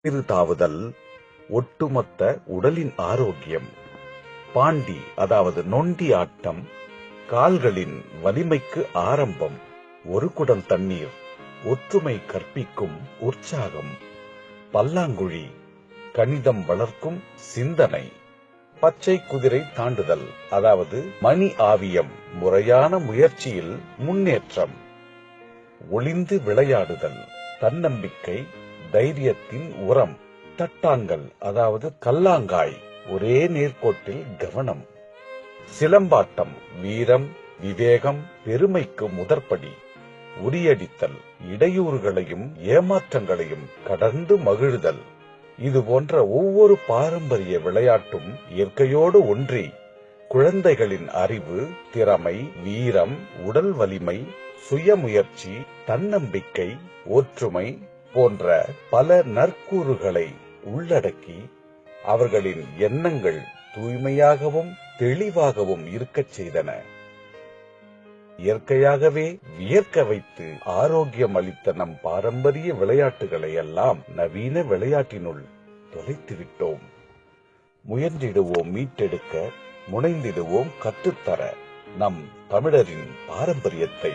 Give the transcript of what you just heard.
தாவுதல், ஒட்டுமொத்த உடலின் ஆரோக்கியம். பாண்டி அதாவது நொண்டி ஆட்டம், கால்களின் வலிமைக்கு ஆரம்பம். ஒரு குடம் தண்ணீர், ஒற்றுமை கற்பிக்கும் உற்சாகம். பல்லாங்குழி, கணிதம் வளர்க்கும் சிந்தனை. பச்சை குதிரை தாண்டுதல் அதாவது மணி ஆவியம், முறையான முயற்சியில் முன்னேற்றம். ஒளிந்து விளையாடுதல், தன்னம்பிக்கை, தைரியத்தின் உரம். தட்டாங்கல் அதாவது கல்லாங்காய், ஒரே நேர்கோட்டில் கவனம். சிலம்பாட்டம், வீரம், விவேகம், பெருமைக்கு முதற்படி. உரியடித்தல், இடையூறுகளையும் ஏமாற்றங்களையும் கடந்து மகிழ்தல். இது போன்ற ஒவ்வொரு பாரம்பரிய விளையாட்டும் இயற்கையோடு ஒன்றி குழந்தைகளின் அறிவு, திறமை, வீரம், உடல் வலிமை, சுயமுயற்சி, தன்னம்பிக்கை, ஒற்றுமை போன்ற பல நற்கூறுகளை உள்ளடக்கி அவர்களின் எண்ணங்கள் தூய்மையாகவும் தெளிவாகவும் இருக்கச் செய்தன. இயற்கையாகவே வியர்க்க வைத்து ஆரோக்கியம் அளித்த நம் பாரம்பரிய விளையாட்டுகளை எல்லாம் நவீன விளையாட்டினுள் தொலைத்துவிட்டோம். முயன்றிடுவோம் மீட்டெடுக்க, முனைந்திடுவோம் கற்றுத்தர நம் தமிழரின் பாரம்பரியத்தை.